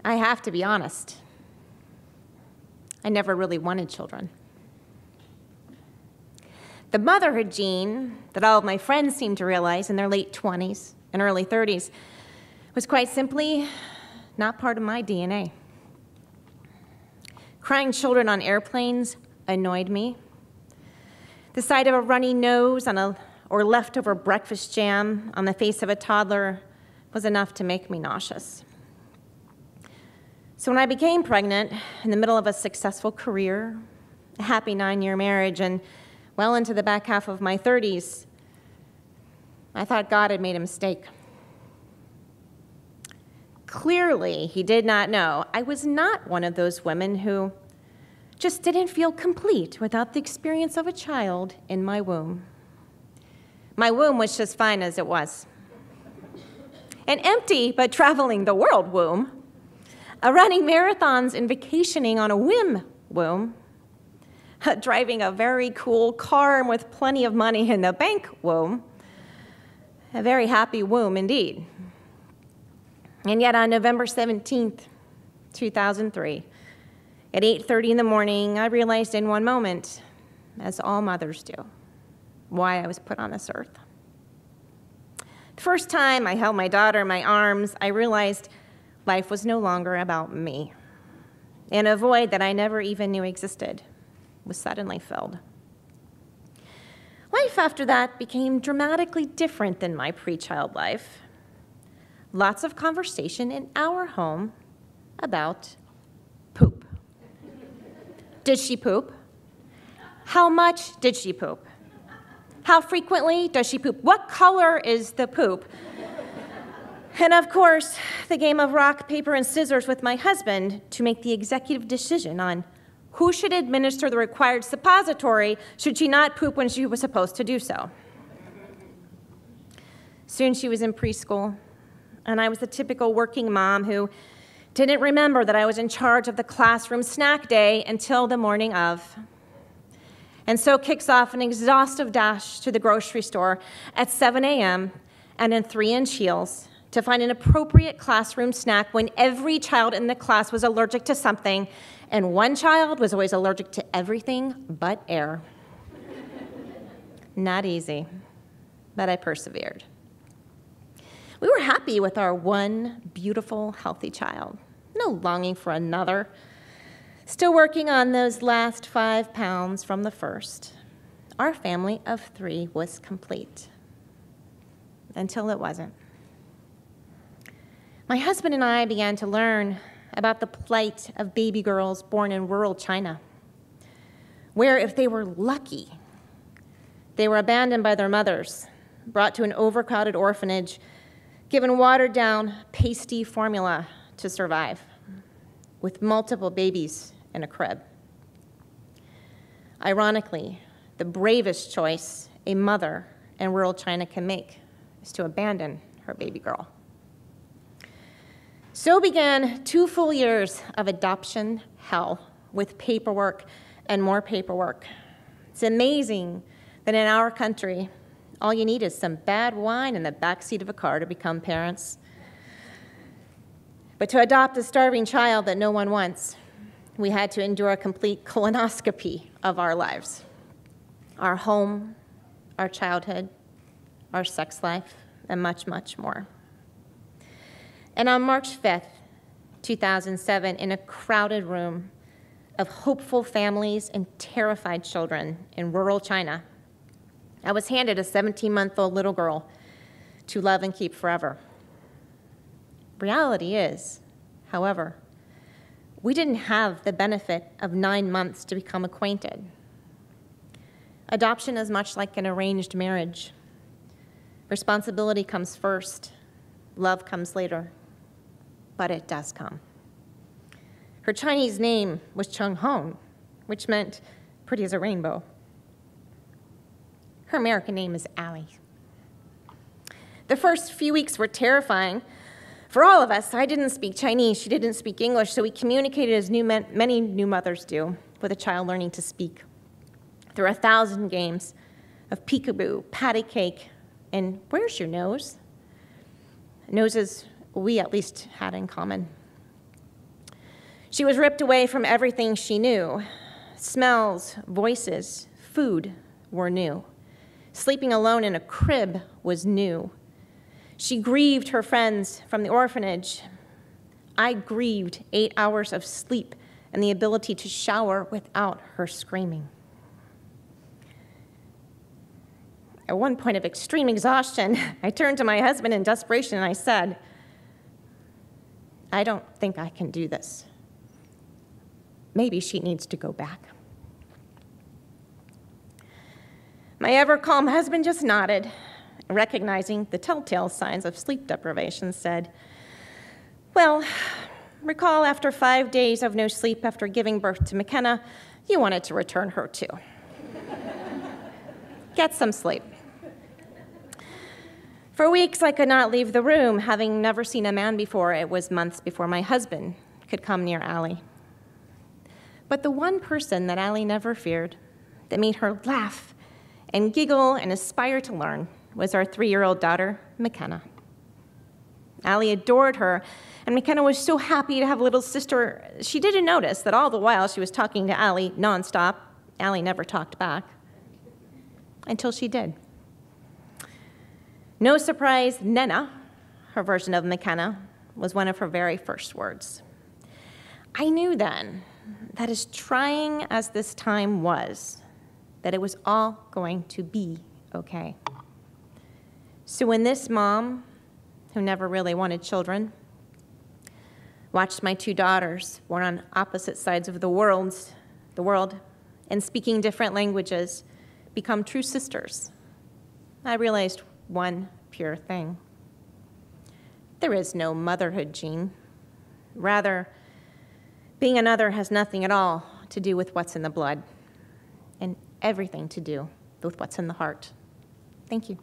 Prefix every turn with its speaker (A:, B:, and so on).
A: I have to be honest. I never really wanted children. The motherhood gene that all of my friends seemed to realize in their late 20s and early 30s was quite simply not part of my DNA. Crying children on airplanes annoyed me. The sight of a runny nose or leftover breakfast jam on the face of a toddler was enough to make me nauseous. So when I became pregnant in the middle of a successful career, a happy 9-year marriage, and well into the back half of my 30s, I thought God had made a mistake. Clearly, he did not know I was not one of those women who just didn't feel complete without the experience of a child in my womb. My womb was just fine as it was. An empty but traveling the world womb, a running marathons and vacationing on a whim womb, driving a very cool car with plenty of money in the bank womb, a very happy womb indeed. And yet on November 17th, 2003, at 8:30 in the morning, I realized in one moment, as all mothers do, why I was put on this earth. The first time I held my daughter in my arms, I realized life was no longer about me, and a void that I never even knew existed was suddenly filled. Life after that became dramatically different than my pre-child life. Lots of conversation in our home about poop. Did she poop? How much did she poop? How frequently does she poop? What color is the poop? And of course, the game of rock, paper, and scissors with my husband to make the executive decision on who should administer the required suppository should she not poop when she was supposed to do so. Soon she was in preschool, and I was the typical working mom who didn't remember that I was in charge of the classroom snack day until the morning of. And so kicks off an exhaustive dash to the grocery store at 7 a.m. and in 3-inch heels to find an appropriate classroom snack when every child in the class was allergic to something, and one child was always allergic to everything but air. Not easy, but I persevered. We were happy with our one beautiful, healthy child. No longing for another. Still working on those last 5 pounds from the first. Our family of 3 was complete. Until it wasn't. My husband and I began to learn about the plight of baby girls born in rural China, where if they were lucky, they were abandoned by their mothers, brought to an overcrowded orphanage, given watered-down, pasty formula to survive, with multiple babies in a crib. Ironically, the bravest choice a mother in rural China can make is to abandon her baby girl. So began 2 full years of adoption hell with paperwork and more paperwork. It's amazing that in our country, all you need is some bad wine in the backseat of a car to become parents. But to adopt a starving child that no one wants, we had to endure a complete colonoscopy of our lives. Our home, our childhood, our sex life, and much, much more. And on March 5th, 2007, in a crowded room of hopeful families and terrified children in rural China, I was handed a 17-month-old little girl to love and keep forever. Reality is, however, we didn't have the benefit of 9 months to become acquainted. Adoption is much like an arranged marriage. Responsibility comes first, love comes later, but it does come. Her Chinese name was Chung Hong, which meant pretty as a rainbow. Her American name is Allie. The first few weeks were terrifying. For all of us, I didn't speak Chinese, she didn't speak English, so we communicated as many new mothers do, with a child learning to speak. There were 1,000 games of peekaboo, patty cake, and where's your nose? Noses we at least had in common. She was ripped away from everything she knew. Smells, voices, food were new. Sleeping alone in a crib was new. She grieved her friends from the orphanage. I grieved 8 hours of sleep and the ability to shower without her screaming. At one point of extreme exhaustion, I turned to my husband in desperation and I said, I don't think I can do this. Maybe she needs to go back. My ever-calm husband just nodded, recognizing the telltale signs of sleep deprivation, said, well, recall after 5 days of no sleep after giving birth to McKenna, you wanted to return her too. Get some sleep. For weeks, I could not leave the room. Having never seen a man before, it was months before my husband could come near Allie. But the one person that Allie never feared, that made her laugh and giggle and aspire to learn, was our 3-year-old daughter, McKenna. Allie adored her, and McKenna was so happy to have a little sister. She didn't notice that all the while she was talking to Allie nonstop. Allie never talked back, until she did. No surprise, Nena, her version of McKenna, was one of her very first words. I knew then that as trying as this time was, that it was all going to be okay. So when this mom, who never really wanted children, watched my 2 daughters, born on opposite sides of the world, and speaking different languages, become true sisters, I realized one pure thing. There is no motherhood gene. Rather, being another has nothing at all to do with what's in the blood, and everything to do with what's in the heart. Thank you.